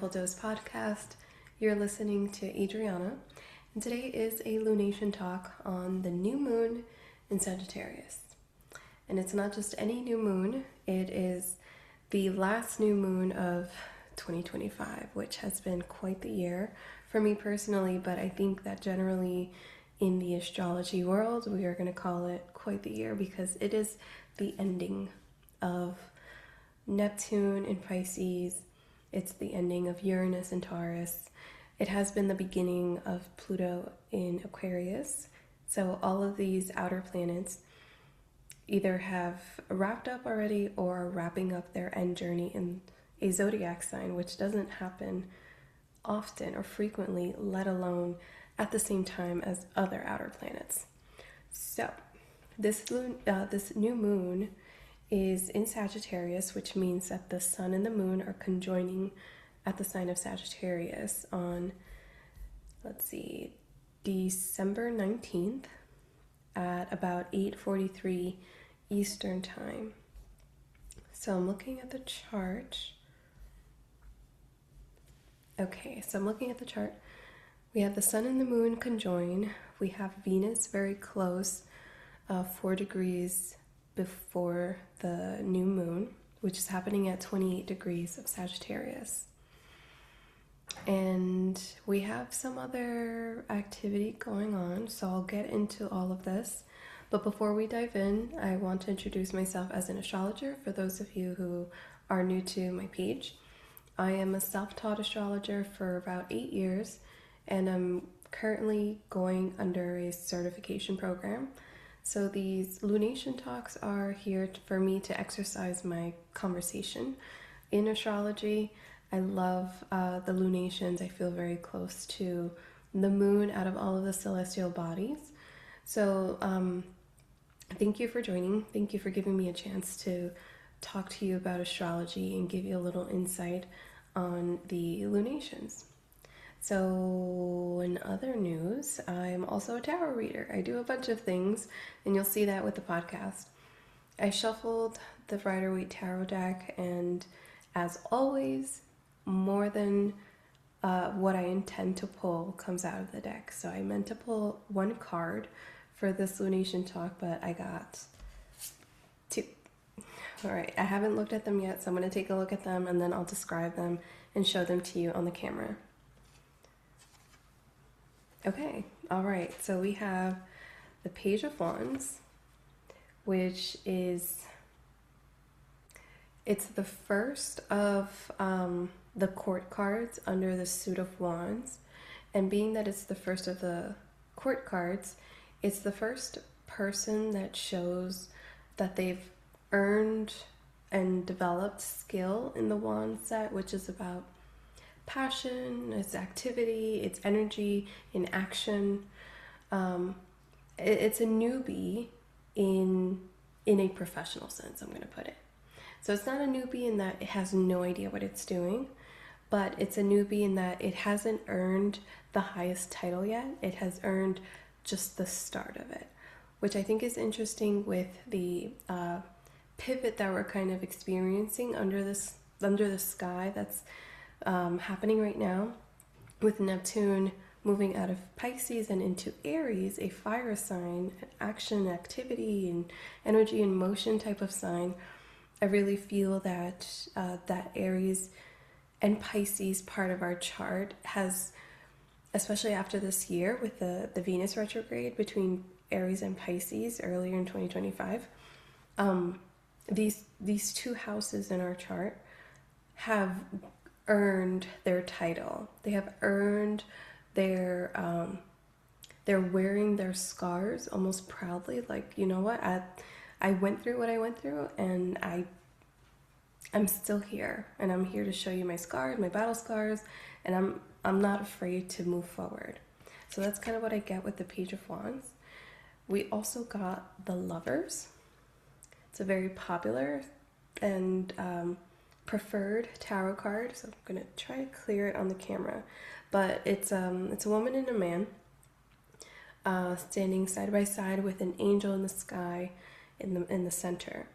Mindful Dose podcast. You're listening to Adriana, and today is a lunation talk on the new moon in Sagittarius. And it's not just any new moon, it is the last new moon of 2025, which has been quite the year for me personally, but I think that generally in the astrology world, we are going to call it quite the year because it is the ending of Neptune in Pisces. It's the ending of Uranus in Taurus. It has been the beginning of Pluto in Aquarius. So all of these outer planets either have wrapped up already or are wrapping up their end journey in a zodiac sign, which doesn't happen often or frequently, let alone at the same time as other outer planets. So this new moon is in Sagittarius, which means that the sun and the moon are conjoining at the sign of Sagittarius on, December 19th at about 8:43 Eastern time. So I'm looking at the chart. Okay, so I'm looking at the chart. We have the sun and the moon conjoin. We have Venus very close, 4 degrees before the new moon, which is happening at 28 degrees of Sagittarius. And we have some other activity going on, so I'll get into all of this. But before we dive in, I want to introduce myself as an astrologer for those of you who are new to my page. I am a self-taught astrologer for about 8 years, and I'm currently going under a certification program. So these lunation talks are here for me to exercise my conversation in astrology. I love the lunations. I feel very close to the moon out of all of the celestial bodies. So thank you for joining. Thank you for giving me a chance to talk to you about astrology and give you a little insight on the lunations. So in other news, I'm also a tarot reader. I do a bunch of things, and you'll see that with the podcast. I shuffled the Rider-Waite Tarot deck, and as always, more than what I intend to pull comes out of the deck. So I meant to pull one card for this lunation talk, but I got 2. All right, I haven't looked at them yet, so I'm going to take a look at them, and then I'll describe them and show them to you on the camera. Okay, all right, so we have the Page of Wands, which is, it's the first of the court cards under the suit of wands. And being that it's the first of the court cards, it's the first person that shows that they've earned and developed skill in the wand set, which is about passion, it's activity, it's energy in action. It's a newbie in a professional sense, I'm going to put it. So it's not a newbie in that it has no idea what it's doing, but it's a newbie in that it hasn't earned the highest title yet. It has earned just the start of it, which I think is interesting with the pivot that we're kind of experiencing under the sky that's happening right now, with Neptune moving out of Pisces and into Aries, a fire sign, an action, activity, and energy and motion type of sign. I really feel that that Aries and Pisces part of our chart has, especially after this year with the Venus retrograde between Aries and Pisces earlier in 2025, these two houses in our chart have earned their title. They have earned their they're wearing their scars almost proudly, like, you know what, I went through what I went through, and I'm still here, and I'm here to show you my scars, my battle scars, and I'm not afraid to move forward. So that's kind of what I get with the Page of Wands. We also got the Lovers. It's a very popular and preferred tarot card, so I'm gonna try to clear it on the camera. But it's a woman and a man standing side by side with an angel in the sky in the center,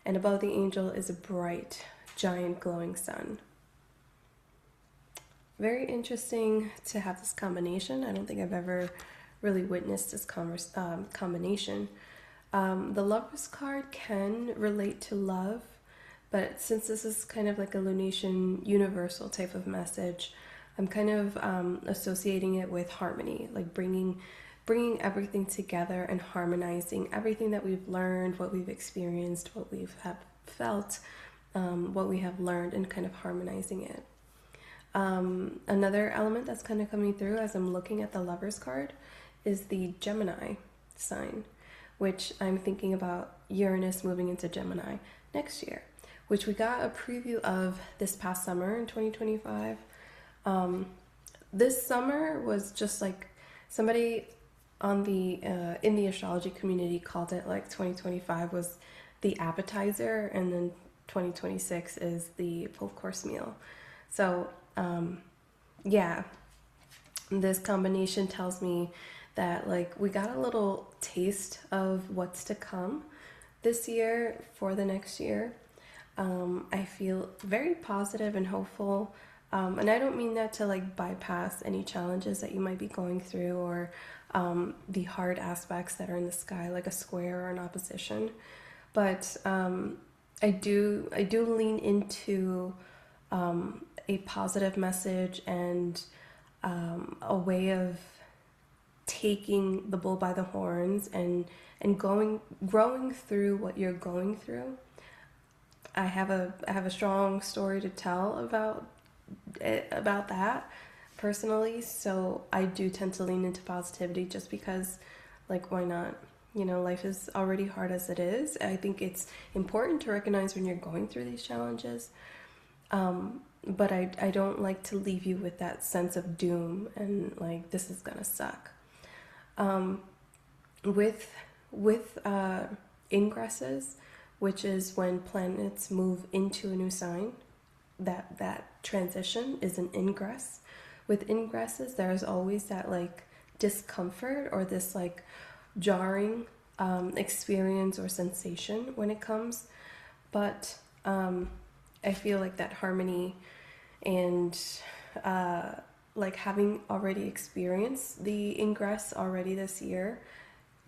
and above the angel is a bright, giant, glowing sun. very interesting to have this combination. I don't think I've ever really witnessed this combination. The Lover's card can relate to love, but since this is kind of like a lunation universal type of message, I'm kind of associating it with harmony, like bringing everything together and harmonizing everything that we've learned, what we've experienced, what we've have felt, what we have learned, and kind of harmonizing it. Another element that's kind of coming through as I'm looking at the Lover's card is the Gemini sign, which I'm thinking about Uranus moving into Gemini next year, which we got a preview of this past summer in 2025. This summer was just like somebody on the in the astrology community called it like 2025 was the appetizer, and then 2026 is the full course meal. So yeah, this combination tells me that like we got a little taste of what's to come this year for the next year. I feel very positive and hopeful. And I don't mean that to like bypass any challenges that you might be going through, or the hard aspects that are in the sky, like a square or an opposition. But I do lean into a positive message and a way of taking the bull by the horns and growing through what you're going through. I have a strong story to tell about that personally, so I do tend to lean into positivity just because, like, why not? You know, life is already hard as it is. I think it's important to recognize when you're going through these challenges, but I don't like to leave you with that sense of doom and like this is gonna suck. With ingresses, which is when planets move into a new sign, that transition is an ingress. With ingresses, there's always that like discomfort or this like jarring experience or sensation when it comes, but I feel like that harmony and like having already experienced the ingress already this year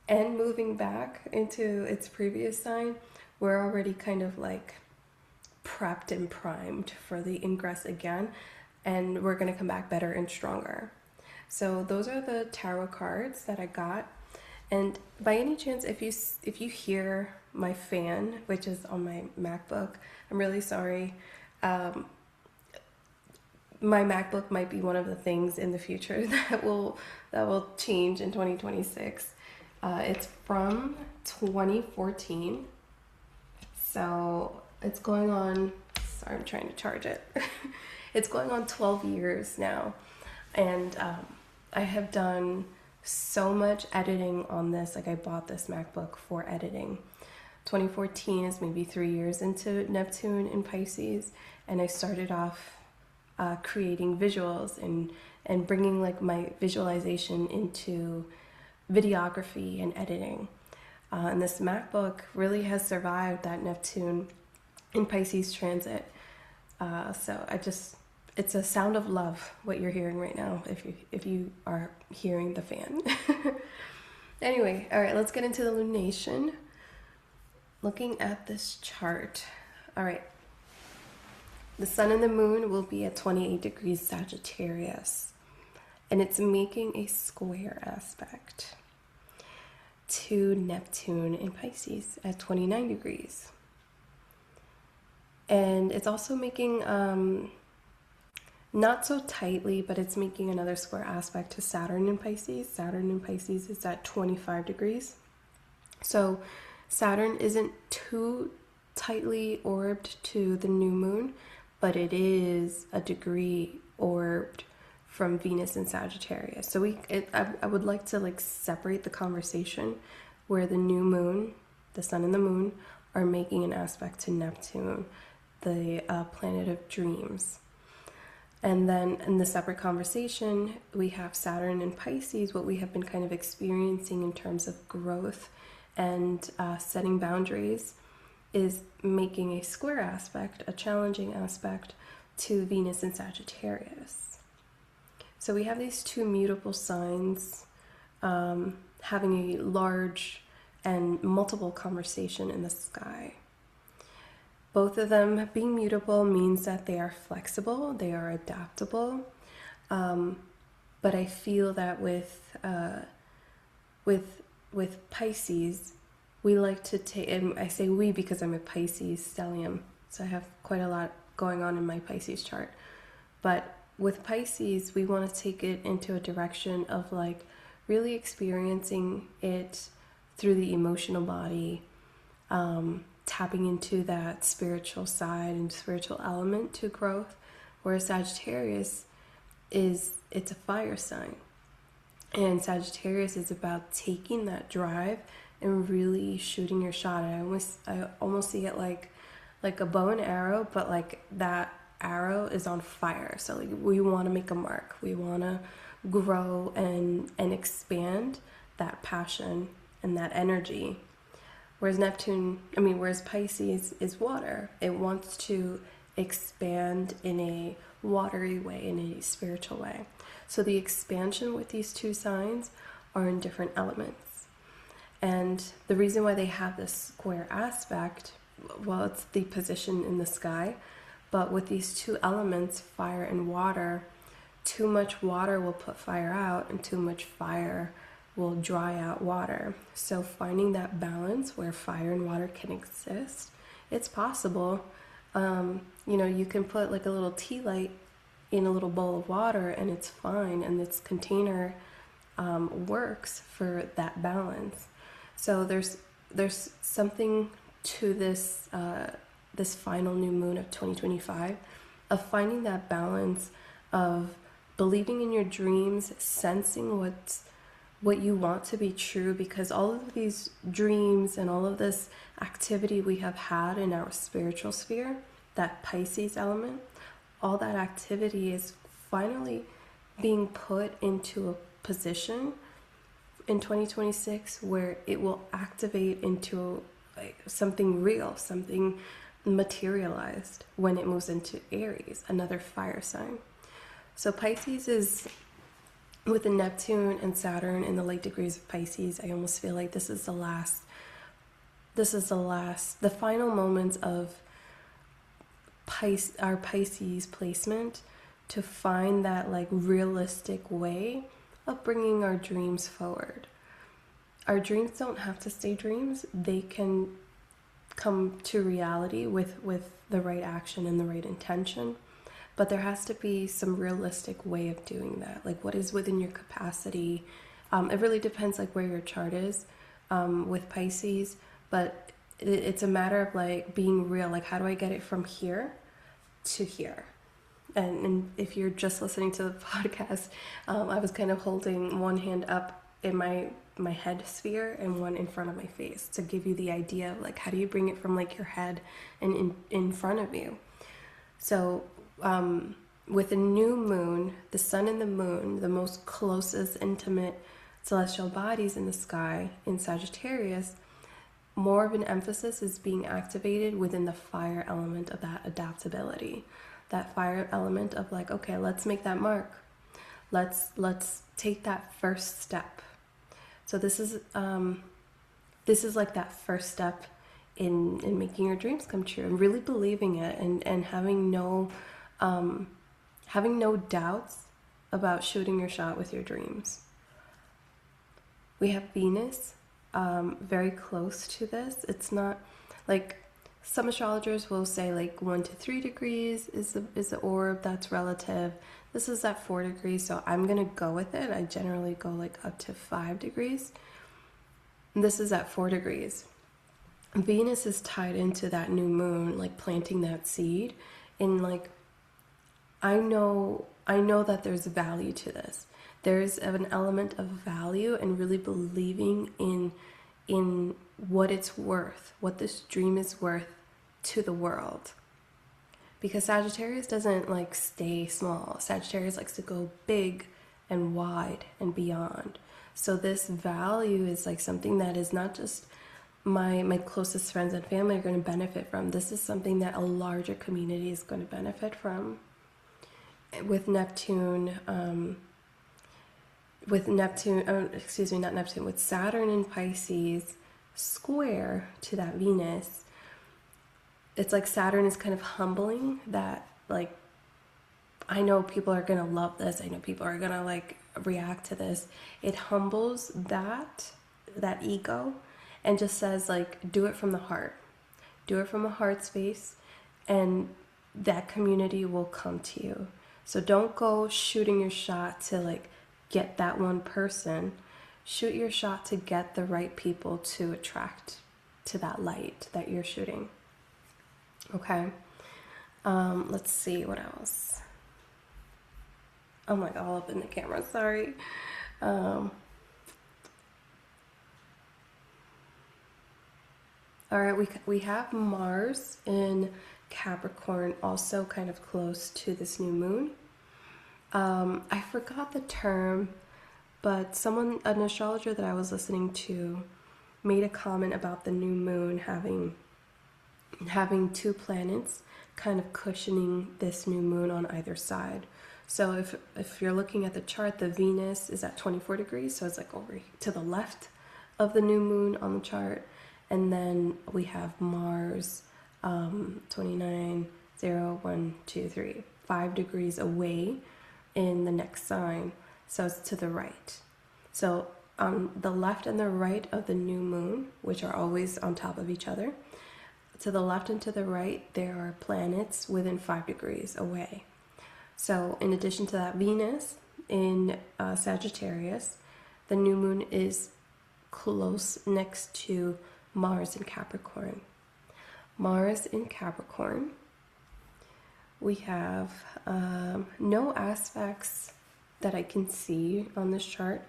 and moving back into its previous sign, we're already kind of like prepped and primed for the ingress again, and we're going to come back better and stronger. So those are the tarot cards that I got. And by any chance, if you hear my fan, which is on my MacBook, I'm really sorry. My MacBook might be one of the things in the future that will change in 2026. It's from 2014, so it's going on. Sorry, I'm trying to charge it. It's going on 12 years now, and I have done so much editing on this. Like, I bought this MacBook for editing. 2014 is maybe 3 years into Neptune in Pisces, and I started off creating visuals and bringing like my visualization into videography and editing. And this MacBook really has survived that Neptune in Pisces transit. So it's a sound of love what you're hearing right now if you are hearing the fan. Anyway, all right, let's get into the lunation. Looking at this chart. All right. The sun and the moon will be at 28 degrees Sagittarius, and it's making a square aspect to Neptune in Pisces at 29 degrees. And it's also making, not so tightly, but it's making another square aspect to Saturn in Pisces. Saturn in Pisces is at 25 degrees. So Saturn isn't too tightly orbed to the new moon, but it is a degree orbed from Venus in Sagittarius. So I would like to like separate the conversation where the new moon, the sun and the moon, are making an aspect to Neptune, the planet of dreams. And then in the separate conversation, we have Saturn in Pisces, what we have been kind of experiencing in terms of growth and setting boundaries, is making a square aspect, a challenging aspect to Venus in Sagittarius. So we have these two mutable signs having a large and multiple conversation in the sky. Both of them being mutable means that they are flexible, they are adaptable. But I feel that with Pisces, we like to take, and I say we because I'm a Pisces stellium, so I have quite a lot going on in my Pisces chart. But with Pisces, we want to take it into a direction of like really experiencing it through the emotional body, tapping into that spiritual side and spiritual element to growth, whereas Sagittarius it's a fire sign. And Sagittarius is about taking that drive and really shooting your shot. I almost see it like a bow and arrow, but like that arrow is on fire. So like we want to make a mark. We want to grow and expand that passion and that energy. Whereas Pisces is water. It wants to expand in a watery way, in a spiritual way. So the expansion with these two signs are in different elements. And the reason why they have this square aspect, well, it's the position in the sky, but with these two elements, fire and water, too much water will put fire out and too much fire will dry out water. So finding that balance where fire and water can exist, it's possible. You can put like a little tea light in a little bowl of water and it's fine, and its container works for that balance. So there's something to this this final new moon of 2025 of finding that balance of believing in your dreams, sensing what you want to be true, because all of these dreams and all of this activity we have had in our spiritual sphere, that Pisces element, all that activity is finally being put into a position in 2026 where it will activate into like something real, something materialized when it moves into Aries, another fire sign. So Pisces is, with the Neptune and Saturn in the late degrees of Pisces, I almost feel like this is the final moments of our Pisces placement to find that like realistic way of bringing our dreams forward. Our dreams don't have to stay dreams. They can come to reality with the right action and the right intention. But there has to be some realistic way of doing that. Like what is within your capacity. It really depends like where your chart is with Pisces. But it's a matter of like being real. Like how do I get it from here to here? And if you're just listening to the podcast, I was kind of holding one hand up in my head sphere and one in front of my face to give you the idea of like how do you bring it from like your head and in front of you. So with a new moon, the sun and the moon, the most closest intimate celestial bodies in the sky in Sagittarius, more of an emphasis is being activated within the fire element of that adaptability, that fire element of like, okay, let's make that mark. Let's take that first step. So this is like that first step in making your dreams come true and really believing it and having no doubts about shooting your shot with your dreams. We have Venus very close to this. It's not like some astrologers will say like 1 to 3 degrees is the orb, that's relative. This is at 4 degrees, so I'm gonna go with it. I generally go like up to 5 degrees. And this is at 4 degrees. Venus is tied into that new moon, like planting that seed. And like, I know that there's value to this. There's an element of value and really believing in what it's worth, what this dream is worth to the world. Because Sagittarius doesn't like stay small. Sagittarius likes to go big and wide and beyond. So this value is like something that is not just my closest friends and family are going to benefit from. This is something that a larger community is going to benefit from. With Neptune with Neptune, not Neptune, with Saturn in Pisces square to that Venus, it's like Saturn is kind of humbling that, like, I know people are gonna love this. I know people are gonna like react to this. It humbles that ego and just says like, do it from the heart. Do it from a heart space, and that community will come to you. So don't go shooting your shot to like get that one person. Shoot your shot to get the right people to attract to that light that you're shooting. Okay. Let's see what else. Oh my god, all up in the camera, sorry. All right, we have Mars in Capricorn, also kind of close to this new moon. I forgot the term, but an astrologer that I was listening to, made a comment about the new moon having two planets kind of cushioning this new moon on either side. So if you're looking at the chart, the Venus is at 24 degrees, so it's like over to the left of the new moon on the chart. And then we have Mars 29, 0, 1, 2, 3, 5 degrees away in the next sign. So it's to the right. So on the left and the right of the new moon, which are always on top of each other, to the left and to the right, there are planets within 5 degrees away. So in addition to that, Venus in Sagittarius, the new moon is close next to Mars in Capricorn. Mars in Capricorn, we have no aspects that I can see on this chart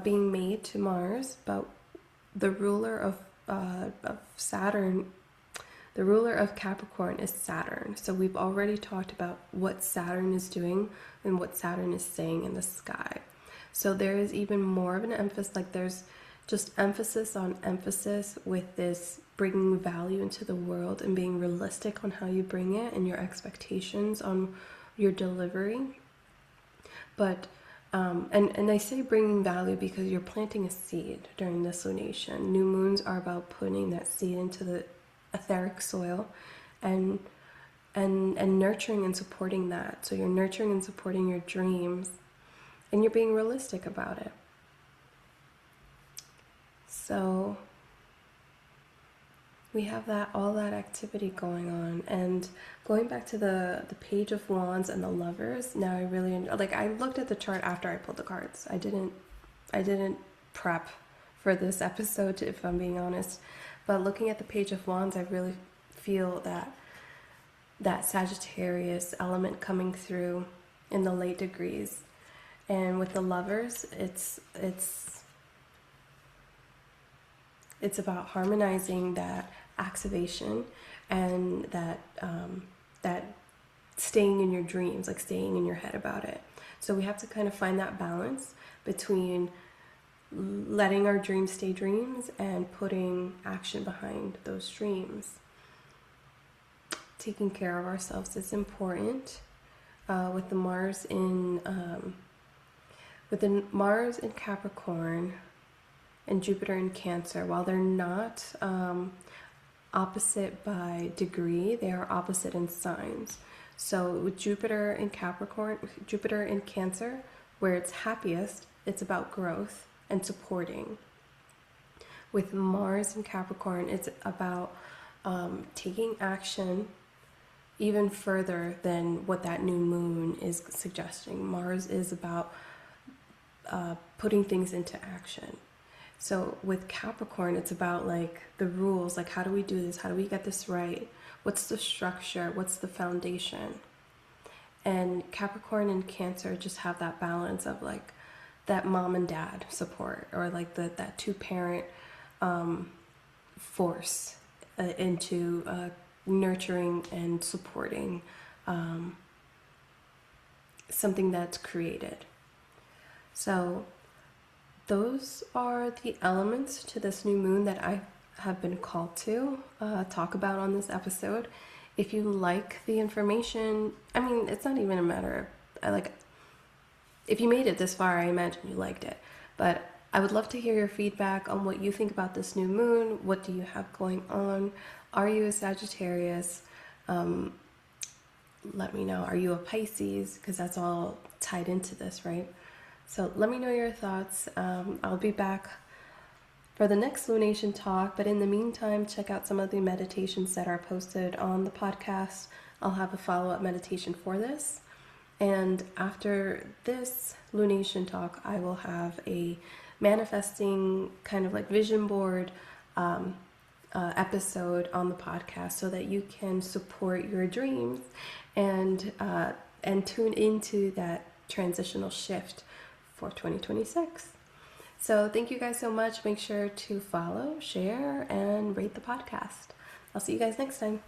being made to Mars, but the ruler of Saturn, the ruler of Capricorn is Saturn. So we've already talked about what Saturn is doing and what Saturn is saying in the sky. So there is even more of an emphasis, like there's just emphasis on emphasis with this bringing value into the world and being realistic on how you bring it and your expectations on your delivery. But and I say bringing value because you're planting a seed during this lunation. New moons are about putting that seed into the etheric soil and nurturing and supporting that. So you're nurturing and supporting your dreams, and you're being realistic about it. So we have all that activity going on. And going back to the Page of Wands and the Lovers, now I really like, I looked at the chart after I pulled the cards. I didn't prep for this episode, if I'm being honest. But looking at the Page of Wands, I really feel that Sagittarius element coming through in the late degrees. And with the Lovers, it's about harmonizing that activation and that staying in your dreams, like staying in your head about it. So we have to kind of find that balance between letting our dreams stay dreams and putting action behind those dreams. Taking care of ourselves is important. With the Mars in Capricorn and Jupiter in Cancer, while they're not opposite by degree, they are opposite in signs. So with Jupiter in Cancer, where it's happiest, it's about growth and supporting. With Mars in Capricorn, it's about taking action even further than what that new moon is suggesting. Mars is about putting things into action. So with Capricorn, it's about like the rules, like how do we do this? How do we get this right? What's the structure? What's the foundation? And Capricorn and Cancer just have that balance of like that mom and dad support, or like that two-parent force into nurturing and supporting something that's created. So those are the elements to this new moon that I have been called to talk about on this episode. If you like the information, I mean, it's not even a matter of, if you made it this far, I imagine you liked it. But I would love to hear your feedback on what you think about this new moon. What do you have going on? Are you a Sagittarius? Let me know. Are you a Pisces? Because that's all tied into this, right? So let me know your thoughts. I'll be back for the next lunation talk, but in the meantime, check out some of the meditations that are posted on the podcast. I'll have a follow-up meditation for this. And after this lunation talk, I will have a manifesting kind of like vision board episode on the podcast so that you can support your dreams and tune into that transitional shift for 2026. So thank you guys so much. Make sure to follow, share, and rate the podcast. I'll see you guys next time.